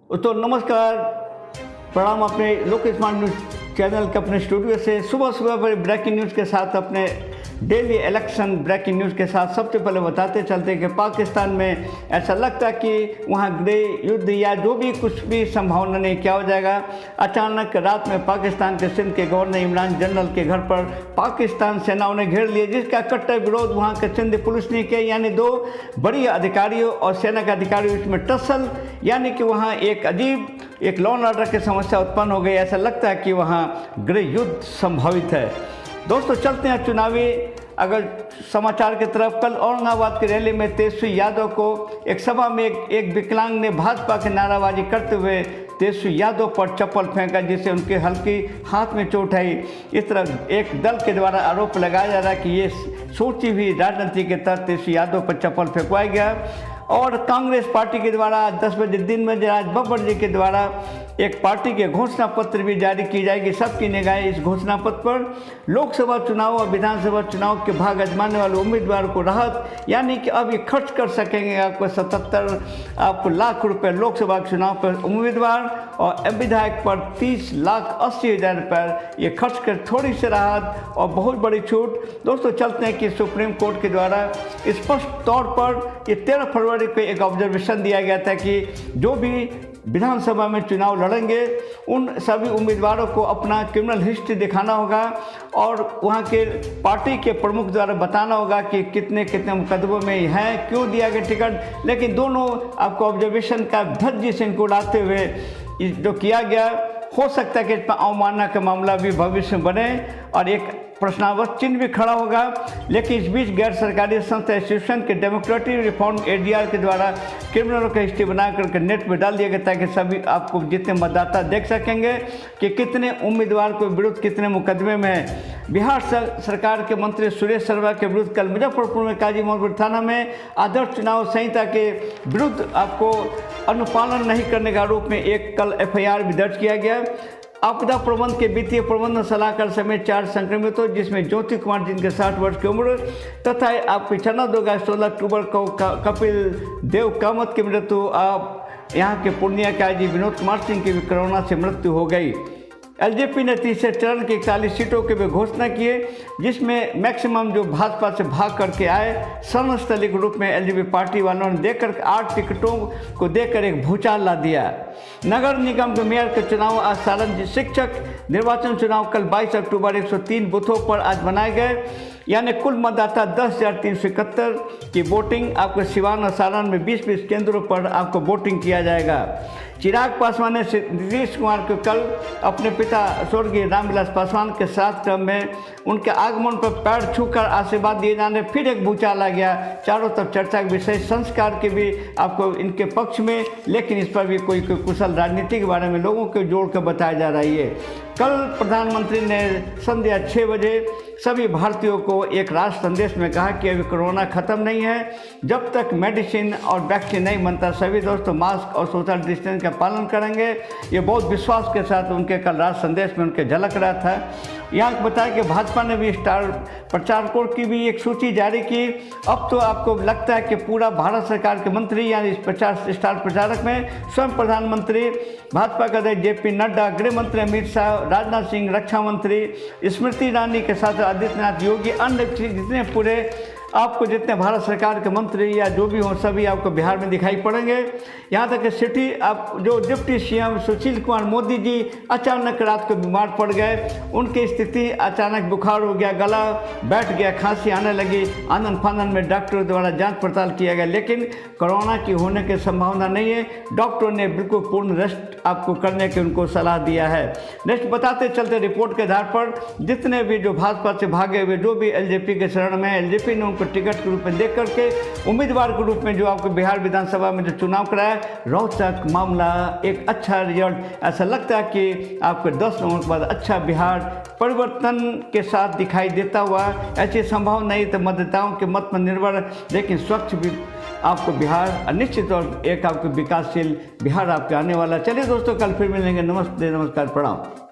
तो नमस्कार, प्रणाम अपने लोक स्मार्ट न्यूज़ चैनल के अपने स्टूडियो से सुबह सुबह पर ब्रेकिंग न्यूज़ के साथ अपने डेली इलेक्शन ब्रेकिंग न्यूज़ के साथ सबसे पहले बताते चलते कि पाकिस्तान में ऐसा लगता है कि वहाँ गृह युद्ध या जो भी कुछ भी संभावना नहीं क्या हो जाएगा। अचानक रात में पाकिस्तान के सिंध के गवर्नर इमरान जनरल के घर पर पाकिस्तान सेनाओं ने घेर लिया, जिसका कट्टर विरोध वहाँ के सिंध पुलिस ने किया। यानी दो बड़ी अधिकारियों और सेना के अधिकारियों इसमें टसल, यानी कि वहाँ एक अजीब एक लॉ एंड ऑर्डर की समस्या उत्पन्न हो गई। ऐसा लगता है कि वहाँ गृह युद्ध संभावित है। दोस्तों चलते हैं चुनावी अगर समाचार की तरफ। कल औरंगाबाद की रैली में तेजस्वी यादव को एक सभा में एक विकलांग ने भाजपा की नाराबाजी करते हुए तेजस्वी यादव पर चप्पल फेंका, जिससे उनके हल्की हाथ में चोट आई। इस तरह एक दल के द्वारा आरोप लगाया जा रहा है कि ये सोची हुई राजनीति के तहत तेजस्वी यादव पर चप्पल फेंकवाया गया। और कांग्रेस पार्टी के द्वारा 10 बजे दिन में राज बब्बर जी के द्वारा एक पार्टी के घोषणा पत्र भी जारी की जाएगी। सबकी निगाहें इस घोषणा पत्र पर। लोकसभा चुनाव और विधानसभा चुनाव के भाग आजमाने वाले उम्मीदवार को राहत, यानी कि अब ये खर्च कर सकेंगे आपको 77 लाख रुपए लोकसभा चुनाव पर उम्मीदवार, और विधायक पर 30,80,000 रुपये ये खर्च कर थोड़ी सी राहत और बहुत बड़ी छूट। दोस्तों चलते हैं कि सुप्रीम कोर्ट के द्वारा स्पष्ट तौर पर ये 13 फरवरी को एक ऑब्जर्वेशन दिया गया था कि जो भी विधानसभा में चुनाव लड़ेंगे उन सभी उम्मीदवारों को अपना क्रिमिनल हिस्ट्री दिखाना होगा और वहाँ के पार्टी के प्रमुख द्वारा बताना होगा कि कितने कितने मुकदमों में हैं, क्यों दिया गया टिकट। लेकिन दोनों आपको ऑब्जर्वेशन का धज्जी से इनको उड़ाते हुए जो किया गया, हो सकता है कि इस पर अवमानना का मामला भी भविष्य में बने और एक प्रश्नावत चिन्ह भी खड़ा होगा। लेकिन इस बीच गैर सरकारी संस्था एसोसिएशन के डेमोक्रेटिक रिफॉर्म एडीआर के द्वारा क्रिमिनलों का हिस्ट्री बना करके नेट में डाल दिया गया ताकि सभी आपको जितने मतदाता देख सकेंगे कि कितने उम्मीदवार के विरुद्ध कितने मुकदमे में है। बिहार सरकार के मंत्री सुरेश शर्मा के विरुद्ध कल मुजफ्फरपुर में काजी मोहम्मद थाना में आदर्श चुनाव संहिता के विरुद्ध आपको अनुपालन नहीं करने के आरोप में एक कल एफआईआर भी दर्ज किया गया। आपदा प्रबंध के वित्तीय प्रबंधन सलाहकार समेत 4 संक्रमितों, जिसमें ज्योति कुमार जिनके 60 वर्ष की उम्र तथा आपकी 16 अक्टूबर को कपिल देव कामत की मृत्यु। आप यहाँ के पूर्णिया के आईजी विनोद कुमार सिंह की भी कोरोना से मृत्यु हो गई। एलजेपी ने तीसरे चरण की 41 सीटों की भी घोषणा किए, जिसमें मैक्सिमम जो भाजपा से भाग करके आए शरणस्थली के रूप में एलजेपी पार्टी वालों ने देकर 8 टिकटों को देकर एक भूचाल ला दिया। नगर निगम के मेयर के चुनाव आज सारण। शिक्षक निर्वाचन चुनाव कल 22 अक्टूबर 103 बूथों पर आज बनाए गए, यानी कुल मतदाता 10,371 की वोटिंग आपको सिवान और सारण में 20-20 केंद्रों पर आपको वोटिंग किया जाएगा। चिराग पासवान ने नीतीश कुमार को कल अपने पिता स्वर्गीय रामविलास पासवान के साथ क्रम में उनके आगमन पर पैर छूकर आशीर्वाद दिए जाने फिर एक भूचाल आ गया। चारों तरफ चर्चा के विषय संस्कार के भी आपको इनके पक्ष में, लेकिन इस पर भी कोई कुशल राजनीति के बारे में लोगों को जोड़ कर बताया जा रही है। कल प्रधानमंत्री ने संध्या 6 बजे सभी भारतीयों को एक राष्ट्र संदेश में कहा कि अभी कोरोना खत्म नहीं है, जब तक मेडिसिन और वैक्सीन नहीं बनता सभी दोस्तों मास्क और सोशल डिस्टेंस का पालन करेंगे। ये बहुत विश्वास के साथ उनके कल राष्ट्र संदेश में उनके झलक रहा था। यहाँ बताया कि भाजपा ने भी स्टार प्रचारकों की भी एक सूची जारी की। अब तो आपको लगता है कि पूरा भारत सरकार के मंत्री यानी 50 स्टार प्रचारक में स्वयं प्रधानमंत्री, भाजपा के अध्यक्ष जेपी नड्डा, गृह मंत्री अमित शाह, राजनाथ सिंह, रक्षा मंत्री स्मृति ईरानी के साथ आदित्यनाथ योगी, अन्य जितने पूरे आपको जितने भारत सरकार के मंत्री या जो भी हों सभी आपको बिहार में दिखाई पड़ेंगे। यहाँ तक कि सिटी आप जो डिप्टी सीएम सुशील कुमार मोदी जी अचानक रात को बीमार पड़ गए, उनकी स्थिति अचानक बुखार हो गया, गला बैठ गया, खांसी आने लगी। आनंद फानन में डॉक्टरों द्वारा जांच पड़ताल किया गया, लेकिन कोरोना की होने की संभावना नहीं है। डॉक्टरों ने बिल्कुल पूर्ण रेस्ट आपको करने की उनको सलाह दिया है। नेक्स्ट बताते चलते रिपोर्ट के आधार पर जितने भी जो भाजपा से भागे हुए जो भी एलजेपी के शरण में, एलजेपी ने उनको टिकट के रूप में देख करके उम्मीदवार के रूप में जो आपको बिहार विधानसभा में जो चुनाव कराया, रोचक मामला, एक अच्छा रिजल्ट। ऐसा लगता है कि आपको 10 नवंबर के बाद अच्छा बिहार परिवर्तन के साथ दिखाई देता हुआ। ऐसी संभावना नहीं तो मतदाताओं के मत पर निर्भर, लेकिन स्वच्छ भी आपको बिहार निश्चित और एक आपको विकासशील बिहार आपके आने वाला। चलिए दोस्तों, कल फिर मिलेंगे। नमस्ते, नमस्कार, प्रणाम।